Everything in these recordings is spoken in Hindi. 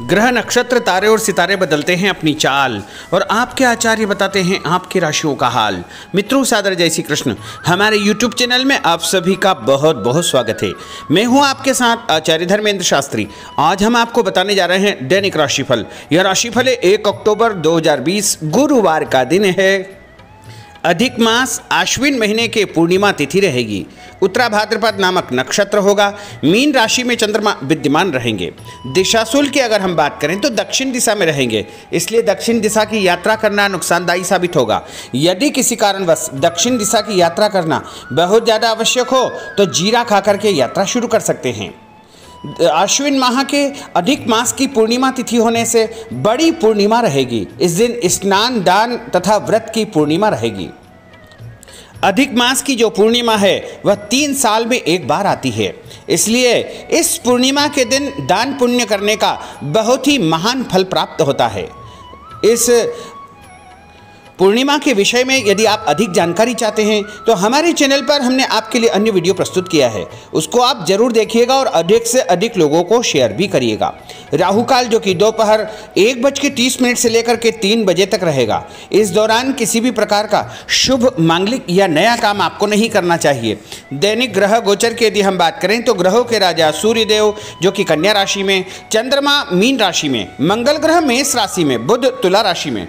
ग्रह नक्षत्र तारे और सितारे बदलते हैं अपनी चाल और आपके आचार्य बताते हैं आपकी राशियों का हाल। मित्रों, सादर जय श्री कृष्ण। हमारे YouTube चैनल में आप सभी का बहुत बहुत स्वागत है। मैं हूं आपके साथ आचार्य धर्मेंद्र शास्त्री। आज हम आपको बताने जा रहे हैं दैनिक राशिफल। यह राशिफल है 1 अक्टूबर 2020 गुरुवार का दिन है। अधिक मास आश्विन महीने के पूर्णिमा तिथि रहेगी। उत्तरा भाद्रपद नामक नक्षत्र होगा। मीन राशि में चंद्रमा विद्यमान रहेंगे। दिशाशूल की अगर हम बात करें तो दक्षिण दिशा में रहेंगे, इसलिए दक्षिण दिशा की यात्रा करना नुकसानदायी साबित होगा। यदि किसी कारणवश दक्षिण दिशा की यात्रा करना बहुत ज़्यादा आवश्यक हो तो जीरा खा करके यात्रा शुरू कर सकते हैं। आश्विन माह के अधिक मास की पूर्णिमा तिथि होने से बड़ी पूर्णिमा रहेगी। इस दिन स्नान, दान तथा व्रत की पूर्णिमा रहेगी। अधिक मास की जो पूर्णिमा है वह 3 साल में एक बार आती है, इसलिए इस पूर्णिमा के दिन दान पुण्य करने का बहुत ही महान फल प्राप्त होता है। इस पूर्णिमा के विषय में यदि आप अधिक जानकारी चाहते हैं तो हमारे चैनल पर हमने आपके लिए अन्य वीडियो प्रस्तुत किया है, उसको आप जरूर देखिएगा और अधिक से अधिक लोगों को शेयर भी करिएगा। राहु काल जो कि दोपहर 1:30 से लेकर के 3 बजे तक रहेगा। इस दौरान किसी भी प्रकार का शुभ, मांगलिक या नया काम आपको नहीं करना चाहिए। दैनिक ग्रह गोचर की यदि हम बात करें तो ग्रहों के राजा सूर्यदेव जो कि कन्या राशि में, चंद्रमा मीन राशि में, मंगल ग्रह मेष राशि में, बुध तुला राशि में,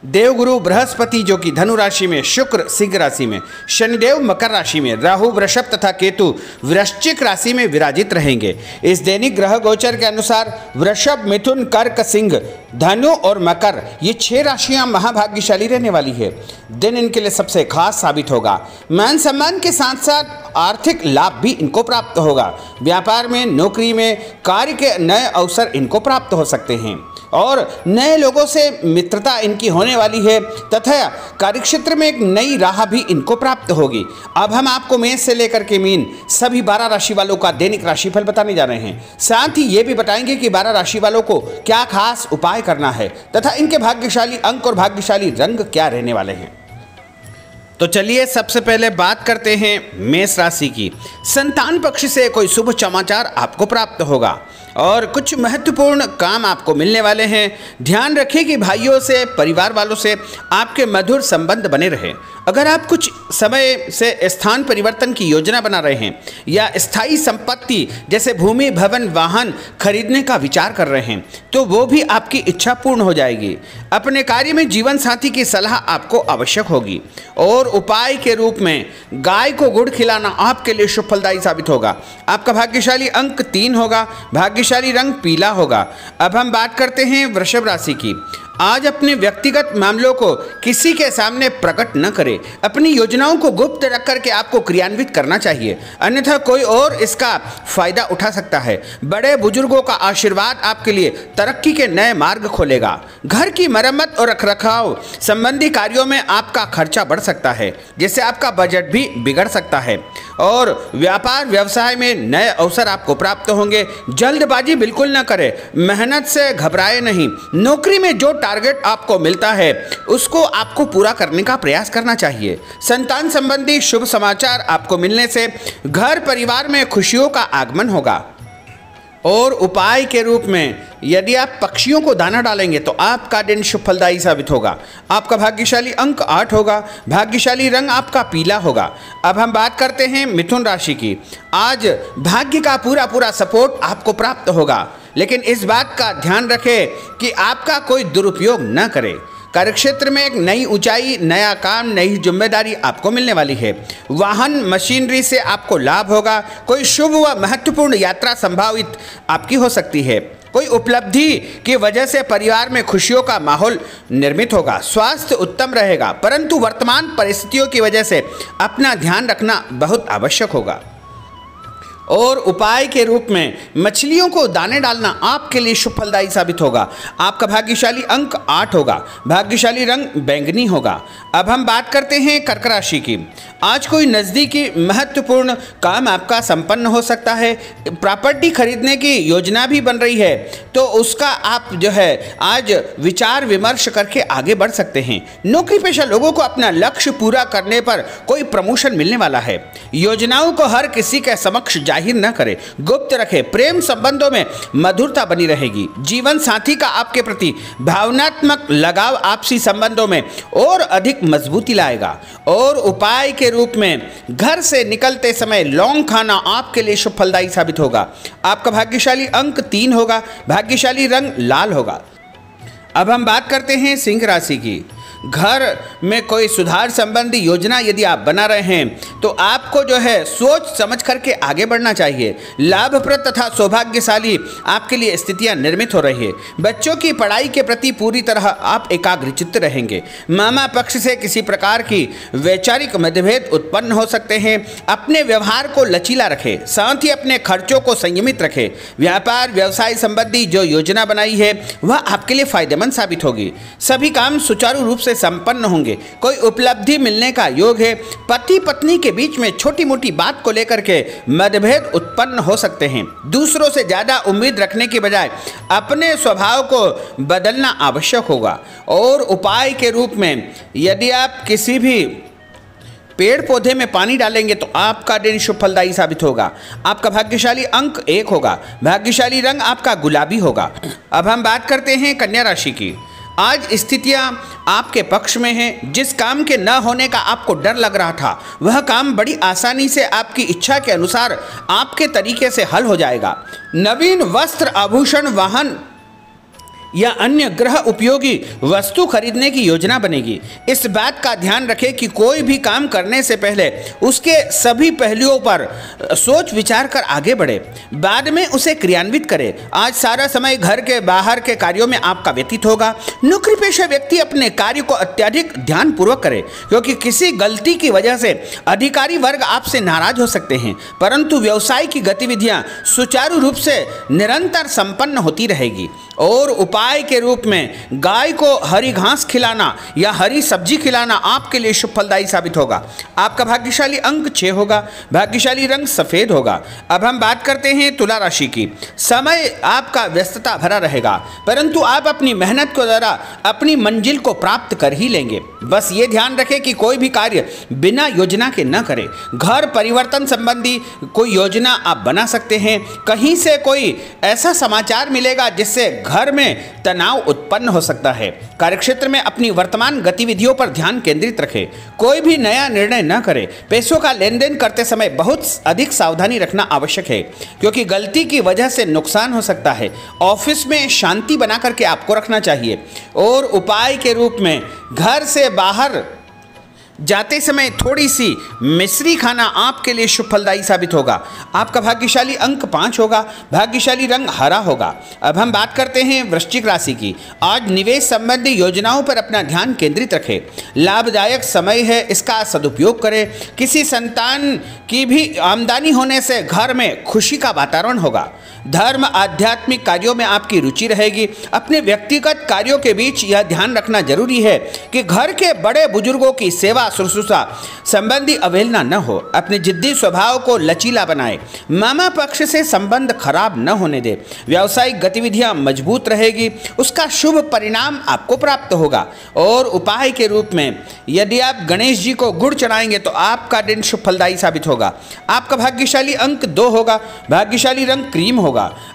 देवगुरु बृहस्पति जो कि धनु राशि में, शुक्र सिंह राशि में, शनिदेव मकर राशि में, राहु वृषभ तथा केतु वृश्चिक राशि में विराजित रहेंगे। इस दैनिक ग्रह गोचर के अनुसार वृषभ, मिथुन, कर्क, सिंह, धनु और मकर ये 6 राशियां महाभाग्यशाली रहने वाली है। दिन इनके लिए सबसे खास साबित होगा। मान सम्मान के साथ साथ आर्थिक लाभ भी इनको प्राप्त होगा। व्यापार में, नौकरी में, कार्य के नए अवसर इनको प्राप्त हो सकते हैं और नए लोगों से मित्रता इनकी होने वाली है तथा कार्यक्षेत्र में एक नई राह भी इनको प्राप्त होगी। अब हम आपको मेष से लेकर के मीन सभी 12 राशि वालों का दैनिक राशिफल बताने जा रहे हैं। साथ ही ये भी बताएंगे कि 12 राशि वालों को क्या खास उपाय करना है तथा इनके भाग्यशाली अंक और भाग्यशाली रंग क्या रहने वाले हैं। तो चलिए सबसे पहले बात करते हैं मेष राशि की। संतान पक्ष से कोई शुभ समाचार आपको प्राप्त होगा और कुछ महत्वपूर्ण काम आपको मिलने वाले हैं। ध्यान रखें कि भाइयों से, परिवार वालों से आपके मधुर संबंध बने रहें। अगर आप कुछ समय से स्थान परिवर्तन की योजना बना रहे हैं या स्थायी संपत्ति जैसे भूमि, भवन, वाहन खरीदने का विचार कर रहे हैं तो वो भी आपकी इच्छा पूर्ण हो जाएगी। अपने कार्य में जीवन साथी की सलाह आपको आवश्यक होगी और उपाय के रूप में गाय को गुड़ खिलाना आपके लिए शुभ फलदायी साबित होगा। आपका भाग्यशाली अंक 3 होगा। भाग्यशाली रंग पीला होगा। अब हम बात करते हैं वृषभ राशि की। आज अपने व्यक्तिगत मामलों को किसी के सामने प्रकट न करें। अपनी योजनाओं को गुप्त रख करके आपको क्रियान्वित करना चाहिए, अन्यथा कोई और इसका फायदा उठा सकता है। बड़े बुजुर्गों का आशीर्वाद आपके लिए तरक्की के नए मार्ग खोलेगा। घर की मरम्मत और रखरखाव संबंधी कार्यों में आपका खर्चा बढ़ सकता है, जिससे आपका बजट भी बिगड़ सकता है और व्यापार व्यवसाय में नए अवसर आपको प्राप्त होंगे। जल्दबाजी बिल्कुल न करें, मेहनत से घबराए नहीं। नौकरी में जो टारगेट आपको मिलता है उसको आपको पूरा करने का प्रयास करना चाहिए। संतान संबंधी शुभ समाचार आपको मिलने से घर परिवार में खुशियों का आगमन होगा और उपाय के रूप में यदि आप पक्षियों को दाना डालेंगे तो आपका दिन शुभ फलदायी साबित होगा। आपका भाग्यशाली अंक 8 होगा। भाग्यशाली रंग आपका पीला होगा। अब हम बात करते हैं मिथुन राशि की। आज भाग्य का पूरा सपोर्ट आपको प्राप्त होगा, लेकिन इस बात का ध्यान रखें कि आपका कोई दुरुपयोग न करे। कार्यक्षेत्र में एक नई ऊंचाई, नया काम, नई जिम्मेदारी आपको मिलने वाली है। वाहन मशीनरी से आपको लाभ होगा। कोई शुभ व महत्वपूर्ण यात्रा संभावित आपकी हो सकती है। कोई उपलब्धि की वजह से परिवार में खुशियों का माहौल निर्मित होगा। स्वास्थ्य उत्तम रहेगा, परंतु वर्तमान परिस्थितियों की वजह से अपना ध्यान रखना बहुत आवश्यक होगा। और उपाय के रूप में मछलियों को दाने डालना आपके लिए शुभ फलदायी साबित होगा। आपका भाग्यशाली अंक 8 होगा। भाग्यशाली रंग बैंगनी होगा। अब हम बात करते हैं कर्क राशि की। आज कोई नज़दीकी महत्वपूर्ण काम आपका संपन्न हो सकता है। प्रॉपर्टी खरीदने की योजना भी बन रही है तो उसका आप जो है आज विचार विमर्श करके आगे बढ़ सकते हैं। नौकरी पेशा लोगों को अपना लक्ष्य पूरा करने पर कोई प्रमोशन मिलने वाला है। योजनाओं को हर किसी के समक्ष जाहिर जाहिर न करें, गुप्त रखें। प्रेम संबंधों में मधुरता बनी रहेगी। जीवन साथी का आपके प्रति भावनात्मक लगाव आपसी संबंधों में और अधिक मजबूती लाएगा। और उपाय के रूप में घर से निकलते समय लौंग खाना आपके लिए शुभ फलदायी साबित होगा। आपका भाग्यशाली अंक 3 होगा। भाग्यशाली रंग लाल होगा। अब हम बात करते हैं सिंह राशि की। घर में कोई सुधार संबंधी योजना यदि आप बना रहे हैं तो आपको जो है सोच समझ करके आगे बढ़ना चाहिए। लाभप्रद तथा सौभाग्यशाली आपके लिए स्थितियां निर्मित हो रही है। बच्चों की पढ़ाई के प्रति पूरी तरह आप एकाग्रचित्त रहेंगे। मामा पक्ष से किसी प्रकार की वैचारिक मतभेद उत्पन्न हो सकते हैं। अपने व्यवहार को लचीला रखें, साथ ही अपने खर्चों को संयमित रखें। व्यापार व्यवसाय संबंधी जो योजना बनाई है वह आपके लिए फायदेमंद साबित होगी। सभी काम सुचारू रूप से संपन्न होंगे। कोई उपलब्धि मिलने का योग है। पति पत्नी के बीच में छोटी मोटी बात को लेकर के मतभेद उत्पन्न हो सकते हैं। दूसरों से ज्यादा उम्मीद रखने के बजाय अपने स्वभाव को बदलना आवश्यक होगा। और उपाय के रूप में यदि आप किसी भी पेड़ पौधे में पानी डालेंगे तो आपका दिन शुभ फलदायी साबित होगा। आपका भाग्यशाली अंक 1 होगा। भाग्यशाली रंग आपका गुलाबी होगा। अब हम बात करते हैं कन्या राशि की। आज स्थितियां आपके पक्ष में हैं। जिस काम के न होने का आपको डर लग रहा था वह काम बड़ी आसानी से आपकी इच्छा के अनुसार आपके तरीके से हल हो जाएगा। नवीन वस्त्र आभूषण वाहन या अन्य गृह उपयोगी वस्तु खरीदने की योजना बनेगी। इस बात का ध्यान रखें कि कोई भी काम करने से पहले उसके सभी पहलुओं पर सोच विचार कर आगे बढ़े, बाद में उसे क्रियान्वित करें। आज सारा समय घर के बाहर के कार्यों में आपका व्यतीत होगा। नौकरी पेशा व्यक्ति अपने कार्य को अत्यधिक ध्यानपूर्वक करे, क्योंकि किसी गलती की वजह से अधिकारी वर्ग आपसे नाराज हो सकते हैं। परंतु व्यवसाय की गतिविधियां सुचारू रूप से निरंतर संपन्न होती रहेगी। और उपाय के रूप में गाय को हरी घास खिलाना या हरी सब्जी खिलाना आपके लिए शुभ फलदायी साबित होगा। आपका भाग्यशाली अंक 6 होगा। भाग्यशाली रंग सफेद होगा। अब हम बात करते हैं तुला राशि की। समय आपका व्यस्तता भरा रहेगा, परंतु आप अपनी मेहनत के द्वारा अपनी मंजिल को प्राप्त कर ही लेंगे। बस ये ध्यान रखें कि कोई भी कार्य बिना योजना के न करें। घर परिवर्तन संबंधी कोई योजना आप बना सकते हैं। कहीं से कोई ऐसा समाचार मिलेगा जिससे घर में तनाव उत्पन्न हो सकता है। कार्यक्षेत्र में अपनी वर्तमान गतिविधियों पर ध्यान केंद्रित रखें। कोई भी नया निर्णय न करें। पैसों का लेन देन करते समय बहुत अधिक सावधानी रखना आवश्यक है, क्योंकि गलती की वजह से नुकसान हो सकता है। ऑफिस में शांति बना करके आपको रखना चाहिए। और उपाय के रूप में घर से बाहर जाते समय थोड़ी सी मिश्री खाना आपके लिए शुभ फलदायी साबित होगा। आपका भाग्यशाली अंक 5 होगा। भाग्यशाली रंग हरा होगा। अब हम बात करते हैं वृश्चिक राशि की। आज निवेश संबंधी योजनाओं पर अपना ध्यान केंद्रित रखें। लाभदायक समय है, इसका सदुपयोग करें। किसी संतान की भी आमदनी होने से घर में खुशी का वातावरण होगा। धर्म आध्यात्मिक कार्यों में आपकी रुचि रहेगी। अपने व्यक्तिगत कार्यों के बीच यह ध्यान रखना जरूरी है कि घर के बड़े बुजुर्गों की सेवा शुश्रूषा संबंधी अवहेलना न हो। अपने जिद्दी स्वभाव को लचीला बनाए। मामा पक्ष से संबंध खराब न होने दे। व्यावसायिक गतिविधियां मजबूत रहेगी, उसका शुभ परिणाम आपको प्राप्त होगा। और उपाय के रूप में यदि आप गणेश जी को गुड़ चढ़ाएंगे तो आपका दिन शुभ फलदायी साबित होगा। आपका भाग्यशाली अंक 2 होगा। भाग्यशाली रंग क्रीम होगा।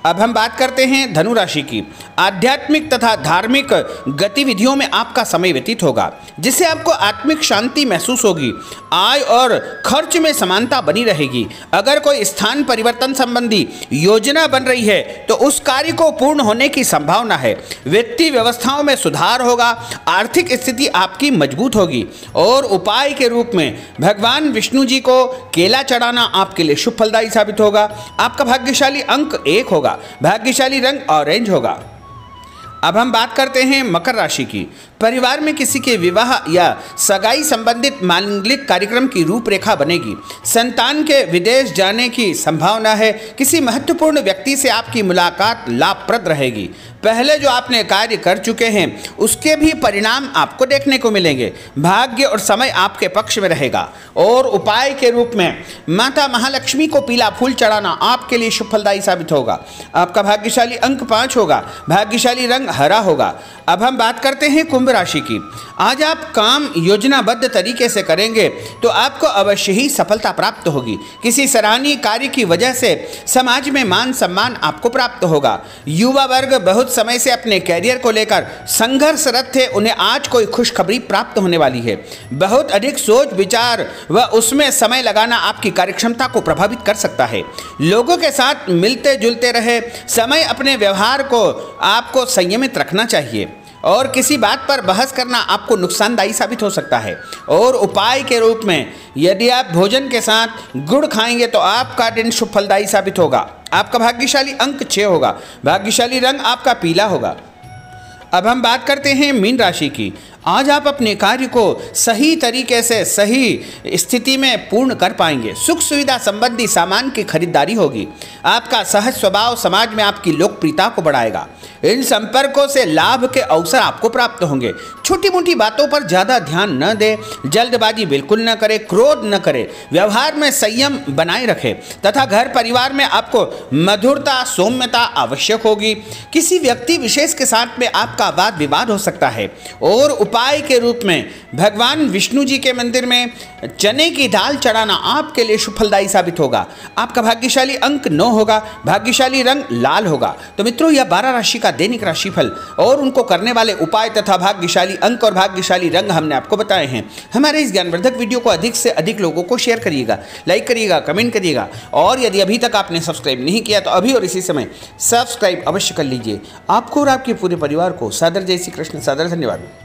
अब हम बात करते हैं धनु राशि की। आध्यात्मिक तथा धार्मिक गतिविधियों में आपका समय व्यतीत होगा, जिससे आपको आत्मिक शांति महसूस होगी। आय और खर्च में समानता बनी रहेगी। अगर कोई स्थान परिवर्तन संबंधी योजना बन रही है तो उस कार्य को पूर्ण होने की संभावना है। वित्तीय व्यवस्थाओं में सुधार होगा। आर्थिक स्थिति आपकी मजबूत होगी। और उपाय के रूप में भगवान विष्णु जी को केला चढ़ाना आपके लिए शुभ फलदायी साबित होगा। आपका भाग्यशाली अंक 1 होगा। भाग्यशाली रंग ऑरेंज होगा। अब हम बात करते हैं मकर राशि की। परिवार में किसी के विवाह या सगाई संबंधित मांगलिक कार्यक्रम की रूपरेखा बनेगी। संतान के विदेश जाने की संभावना है। किसी महत्वपूर्ण व्यक्ति से आपकी मुलाकात लाभप्रद रहेगी। पहले जो आपने कार्य कर चुके हैं उसके भी परिणाम आपको देखने को मिलेंगे। भाग्य और समय आपके पक्ष में रहेगा। और उपाय के रूप में माता महालक्ष्मी को पीला फूल चढ़ाना आपके लिए शुभ फलदायी साबित होगा। आपका भाग्यशाली अंक 5 होगा। भाग्यशाली रंग हरा होगा। अब हम बात करते हैं कुंभ राशि की। आज आप काम योजनाबद्ध तरीके से करेंगे तो आपको अवश्य ही सफलता प्राप्त होगी। किसी सराहनीय कार्य की वजह से समाज में मान सम्मान आपको प्राप्त होगा। युवा वर्ग बहुत समय से अपने कैरियर को लेकर संघर्षरत थे, उन्हें आज कोई खुशखबरी प्राप्त होने वाली है। बहुत अधिक सोच विचार व उसमें समय लगाना आपकी कार्यक्षमता को प्रभावित कर सकता है। लोगों के साथ मिलते जुलते रहे समय अपने व्यवहार को आपको संयमित रखना चाहिए और किसी बात पर बहस करना आपको नुकसानदायी साबित हो सकता है। और उपाय के रूप में यदि आप भोजन के साथ गुड़ खाएंगे तो आपका दिन शुभ फलदायी साबित होगा। आपका भाग्यशाली अंक 6 होगा। भाग्यशाली रंग आपका पीला होगा। अब हम बात करते हैं मीन राशि की। आज आप अपने कार्य को सही तरीके से सही स्थिति में पूर्ण कर पाएंगे। सुख सुविधा संबंधी सामान की खरीदारी होगी। आपका सहज स्वभाव समाज में आपकी लोकप्रियता को बढ़ाएगा। इन संपर्कों से लाभ के अवसर आपको प्राप्त होंगे। छोटी मोटी बातों पर ज़्यादा ध्यान न दें, जल्दबाजी बिल्कुल न करें, क्रोध न करें, व्यवहार में संयम बनाए रखें तथा घर परिवार में आपको मधुरता सौम्यता आवश्यक होगी। किसी व्यक्ति विशेष के साथ में आपका वाद विवाद हो सकता है। और उपाय के रूप में भगवान विष्णु जी के मंदिर में चने की दाल चढ़ाना आपके लिए शुभ फलदायी साबित होगा। आपका भाग्यशाली अंक 9 होगा। भाग्यशाली रंग लाल होगा। तो मित्रों, यह 12 राशि का दैनिक राशिफल और उनको करने वाले उपाय तथा भाग्यशाली अंक और भाग्यशाली रंग हमने आपको बताए हैं। हमारे इस ज्ञानवर्धक वीडियो को अधिक से अधिक लोगों को शेयर करिएगा, लाइक करिएगा, कमेंट करिएगा और यदि अभी तक आपने सब्सक्राइब नहीं किया तो अभी और इसी समय सब्सक्राइब अवश्य कर लीजिए। आपको और आपके पूरे परिवार को सादर जय श्री कृष्ण। सादर धन्यवाद।